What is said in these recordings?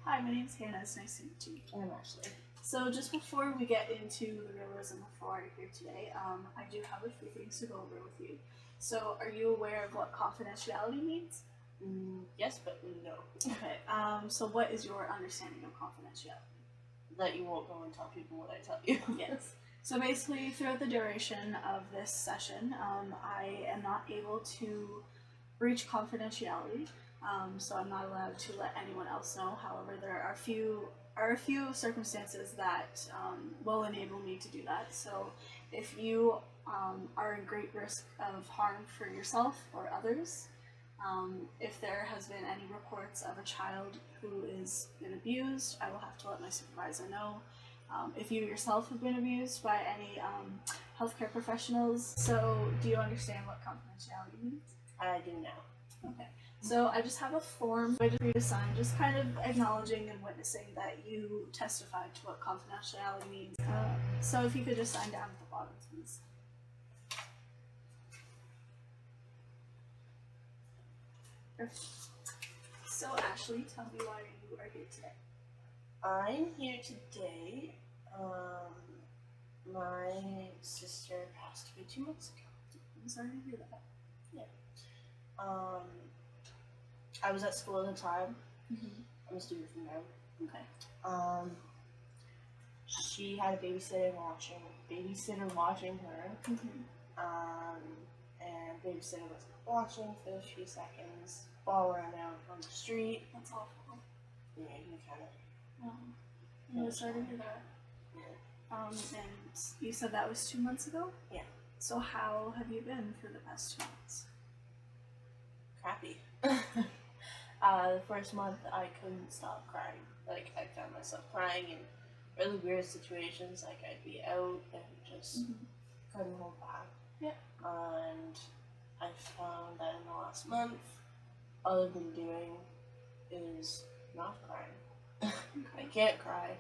Hi, my name's Hannah. It's nice to meet you. I'm Ashley. So just before we get into the realism of Florida here today, I do have a few things to go over with you. So are you aware of what confidentiality means? Yes, but no. Okay, so what is your understanding of confidentiality? That you won't go and tell people what I tell you. Yes. So basically, throughout the duration of this session, I am not able to breach confidentiality, so I'm not allowed to let anyone else know. However, there are a few circumstances that will enable me to do that. So if you are in great risk of harm for yourself or others, if there has been any reports of a child who is been abused, I will have to let my supervisor know. If you yourself have been abused by any healthcare professionals. So do you understand what confidentiality means? I do now. Okay. So I just have a form for you to sign, just kind of acknowledging and witnessing that you testified to what confidentiality means. So if you could just sign down at the bottom, please. Perfect. So Ashley, tell me why you are here today. I'm here today. My sister passed away 2 months ago. I'm sorry to hear that. Yeah. I was at school at the time. I'm a student from there. Okay. She had a babysitter watching her. And babysitter was watching for a few seconds. Ball ran out on the street. That's awful. Yeah, you kind of. I'm really sorry to hear that. Yeah. And you said that was 2 months ago? Yeah. So how have you been for the past 2 months? Crappy. The first month I couldn't stop crying. Like, I found myself crying in really weird situations. Like, I'd be out and just couldn't hold back. Yeah. And I found that in the last month, all I've been doing is not crying. I can't cry.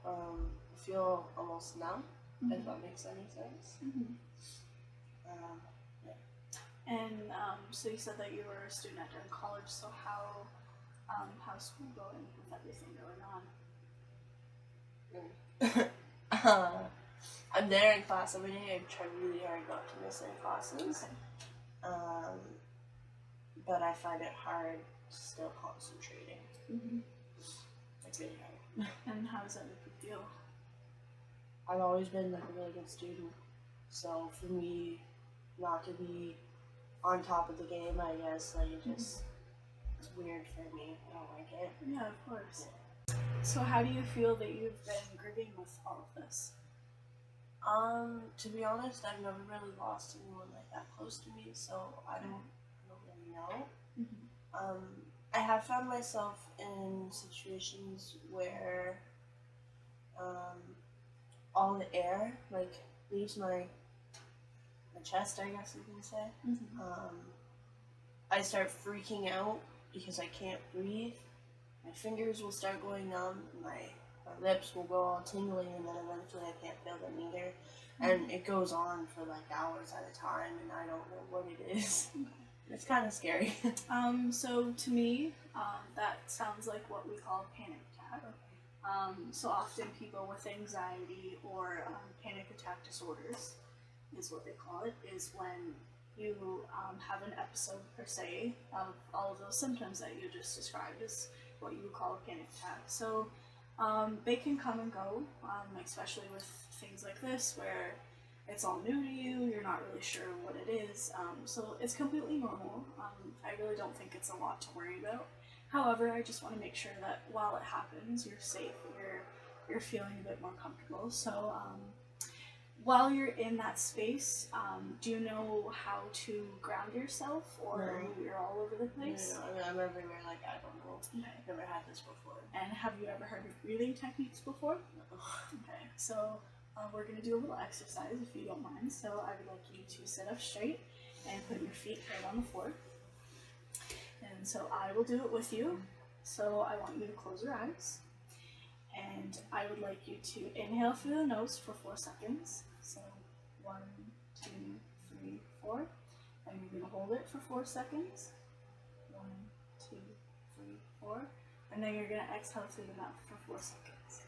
I feel almost numb, if that makes any sense. Yeah. And so you said that you were a student at during college, so how's school going with everything going on? I'm there in class every day. I try really hard not to miss any classes. Okay. But I find it hard still concentrating. It's really hard. And how does that make you feel? I've always been like a really good student, so for me not to be on top of the game, I guess, like it's weird for me. I don't like it. Yeah, of course. Yeah. So how do you feel that you've been grieving with all of this? To be honest, I've never really lost anyone like that close to me, so I don't really know. I have found myself in situations where all the air like leaves my chest, I guess you can say. I start freaking out because I can't breathe. My fingers will start going numb, my lips will go all tingly, and then eventually I can't feel them either. And it goes on for like hours at a time, and I don't know what it is. It's kind of scary. So to me, that sounds like what we call a panic attack. So often people with anxiety or panic attack disorders is what they call it, is when you have an episode per se of all of those symptoms that you just described is what you would call a panic attack. So they can come and go, especially with things like this where it's all new to you, you're not really sure what it is, so it's completely normal. I really don't think it's a lot to worry about. However, I just want to make sure that while it happens, you're safe, you're feeling a bit more comfortable. So while you're in that space, do you know how to ground yourself, or you're all over the place? No, I'm everywhere, like I don't know. Okay. I've never had this before. And have you ever heard of breathing techniques before? No. Okay, so we're going to do a little exercise if you don't mind. So I would like you to sit up straight and put your feet right on the floor. And so I will do it with you. So I want you to close your eyes. And I would like you to inhale through the nose for 4 seconds. So 1, 2, 3, 4. And you're going to hold it for 4 seconds. 1, 2, 3, 4. And then you're going to exhale through the mouth for 4 seconds.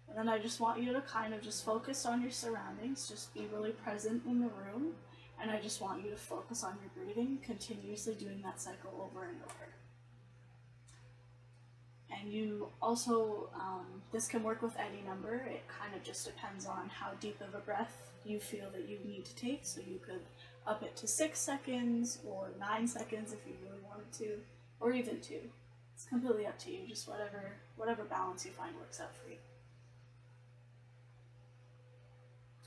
And then I just want you to kind of just focus on your surroundings, just be really present in the room, and I just want you to focus on your breathing, continuously doing that cycle over and over. And you also, this can work with any number. It kind of just depends on how deep of a breath you feel that you need to take. So you could up it to 6 seconds or 9 seconds if you really wanted to, or even 2. It's completely up to you, just whatever balance you find works out for you.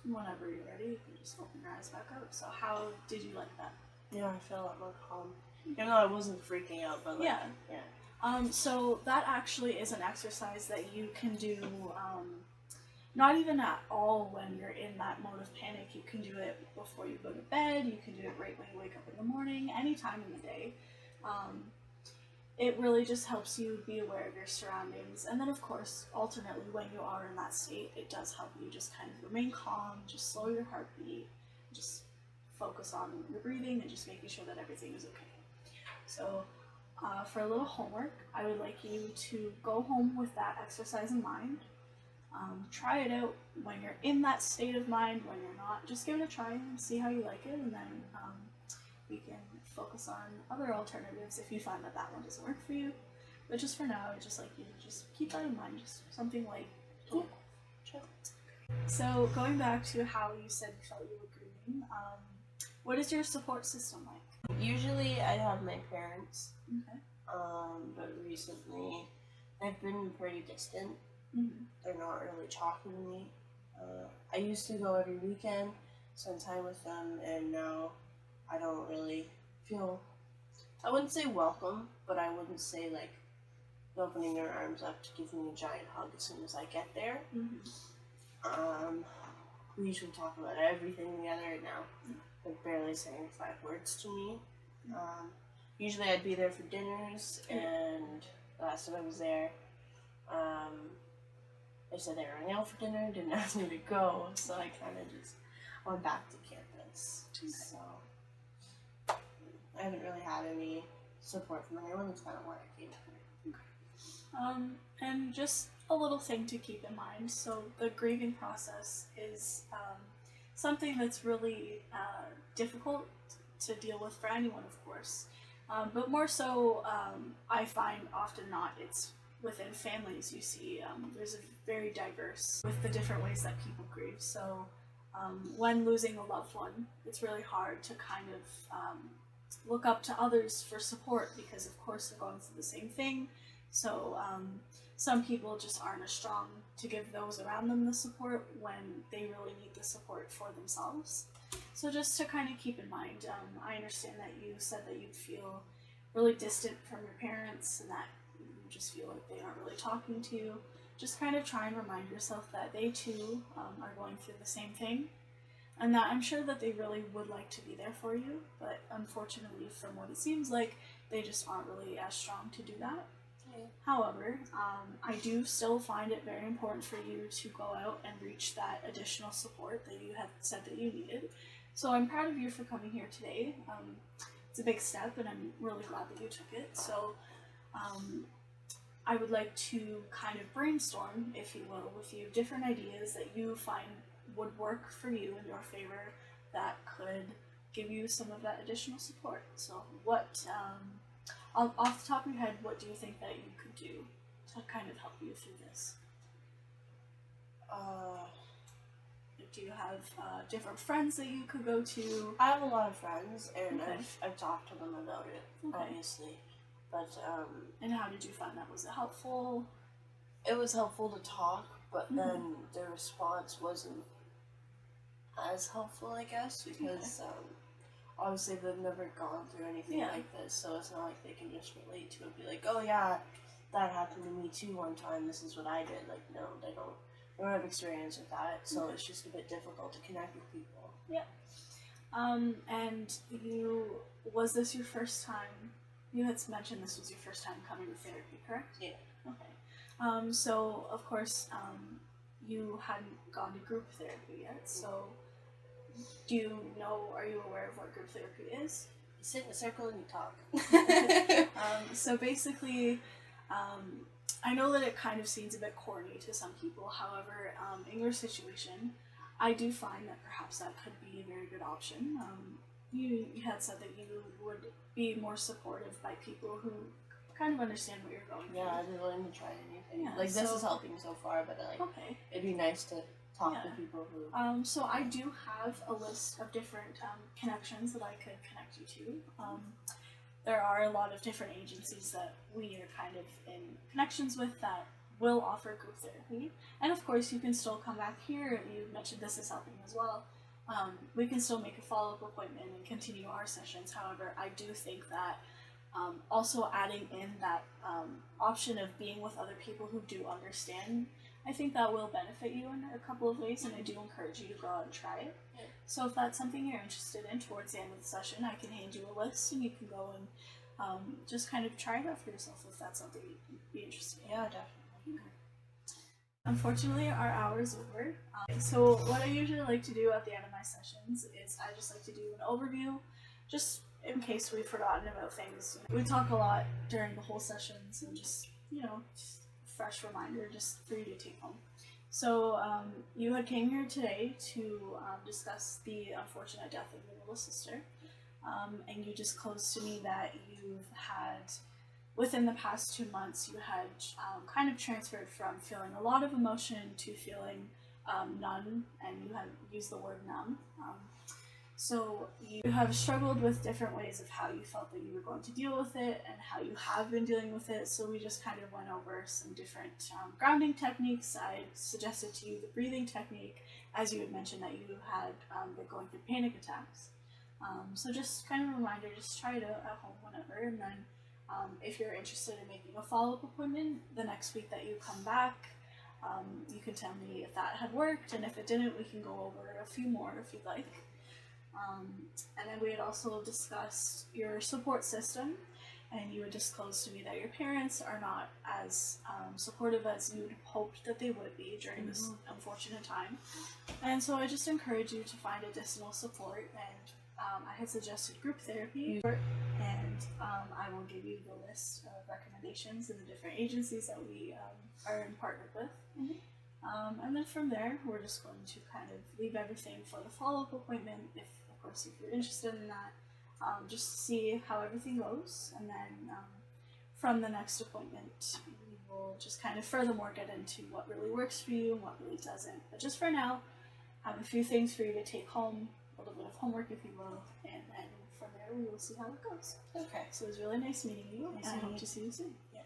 Whenever you're ready, you can just open your eyes back up. So how did you like that? Yeah, I felt a lot more calm. Even though I wasn't freaking out, but like, yeah. So that actually is an exercise that you can do, not even at all when you're in that mode of panic. You can do it before you go to bed, you can do it right when you wake up in the morning, any time in the day. It really just helps you be aware of your surroundings. And then of course, alternately, when you are in that state, it does help you just kind of remain calm, just slow your heartbeat, just focus on your breathing and just making sure that everything is okay. So for a little homework, I would like you to go home with that exercise in mind. Try it out when you're in that state of mind. When you're not, just give it a try and see how you like it, and then we can focus on other alternatives if you find that that one doesn't work for you. But just for now, I'd just like you to just keep that in mind, just something like Cool. Sure. So going back to how you said you felt you were grieving, what is your support system like? Usually I have my parents, Okay. but recently they've been pretty distant. Mm-hmm. They're not really talking to me. I used to go every weekend, spend time with them, and now I don't really feel, I wouldn't say welcome, but I wouldn't say like opening their arms up to give me a giant hug as soon as I get there. Mm-hmm. We usually talk about everything together now. They're barely saying 5 words to me. Usually I'd be there for dinners, and the last time I was there, they said they were running out for dinner, didn't ask me to go, so I kind of just went back to campus. So I haven't really had any support from anyone. That's kind of why I came here. And just a little thing to keep in mind. So the grieving process is something that's really difficult to deal with for anyone, of course. But more so, I find often not. It's within families you see. There's a very diverse with the different ways that people grieve. So when losing a loved one, it's really hard to kind of look up to others for support because, of course, they're going through the same thing. So some people just aren't as strong to give those around them the support when they really need the support for themselves. So just to kind of keep in mind, I understand that you said that you'd feel really distant from your parents and that you just feel like they aren't really talking to you. Just kind of try and remind yourself that they too are going through the same thing, and that I'm sure that they really would like to be there for you, but unfortunately, from what it seems like, they just aren't really as strong to do that. Yeah. However, I do still find it very important for you to go out and reach that additional support that you had said that you needed. So I'm proud of you for coming here today. It's a big step, and I'm really glad that you took it. So I would like to kind of brainstorm, if you will, with you different ideas that you find would work for you in your favor that could give you some of that additional support. So what, off the top of your head, what do you think that you could do to kind of help you through this? Do you have different friends that you could go to? I have a lot of friends, and Okay. I've talked to them about it, Okay. obviously. But And how did you find that? Was it helpful? it was helpful to talk, but Mhm. then their response wasn't as helpful, I guess, because obviously they've never gone through anything Yeah. like this, so it's not like they can just relate to it, be like, oh yeah, that happened to me too one time, this is what I did. Like, no, they don't have experience with that, so Okay. it's just a bit difficult to connect with people. And was this your first time? You had mentioned this was your first time coming to therapy, correct? Yeah. Okay. So of course, you hadn't gone to group therapy yet. So, are you aware of what group therapy is? sit in a circle and you talk. So basically, I know that it kind of seems a bit corny to some people. However, in your situation, I do find that perhaps that could be a very good option. You had said that you would be more supportive by people who kind of understand what you're going through. Yeah, I'd be willing to try anything. Yeah, this is helping so far, but okay. It'd be nice to talk to people who... So I do have a list of different connections that I could connect you to. There are a lot of different agencies that we are kind of in connections with that will offer group therapy. And of course, you can still come back here. You mentioned this is helping as well. We can still make a follow-up appointment and continue our sessions. However, I do think that also adding in that option of being with other people who do understand, I think that will benefit you in a couple of ways, and I do encourage you to go out and try it. Yeah. So if that's something you're interested in towards the end of the session, I can hand you a list and you can go and just kind of try it out for yourself if that's something you'd be interested in. Yeah, definitely. Okay. Unfortunately, our hour is over. So what I usually like to do at the end of my sessions is I just like to do an overview, just in case we've forgotten about things. We talk a lot during the whole sessions, and just just a fresh reminder just for you to take home. So you had came here today to discuss the unfortunate death of your little sister, and you disclosed to me that you've had, within the past 2 months, you had kind of transferred from feeling a lot of emotion to feeling none, and you had used the word numb. So you have struggled with different ways of how you felt that you were going to deal with it and how you have been dealing with it. So we just kind of went over some different grounding techniques. I suggested to you the breathing technique, as you had mentioned that you had been going through panic attacks. So just kind of a reminder, just try it out at home whenever, and then if you're interested in making a follow-up appointment the next week that you come back, you can tell me if that had worked, and if it didn't, we can go over a few more if you'd like. And then we had also discussed your support system, and you had disclosed to me that your parents are not as supportive as you'd hoped that they would be during this unfortunate time. And so I just encourage you to find additional support, and I had suggested group therapy, and I will give you the list of recommendations and the different agencies that we are in partnered with. And then from there, we're just going to kind of leave everything for the follow-up appointment, if you're interested in that, just to see how everything goes. And then from the next appointment, we will just kind of furthermore get into what really works for you and what really doesn't. But just for now, I have a few things for you to take home, a little bit of homework if you will, and then from there we will see how it goes. Okay. So it was really nice meeting you, and I hope to see you soon. Yeah.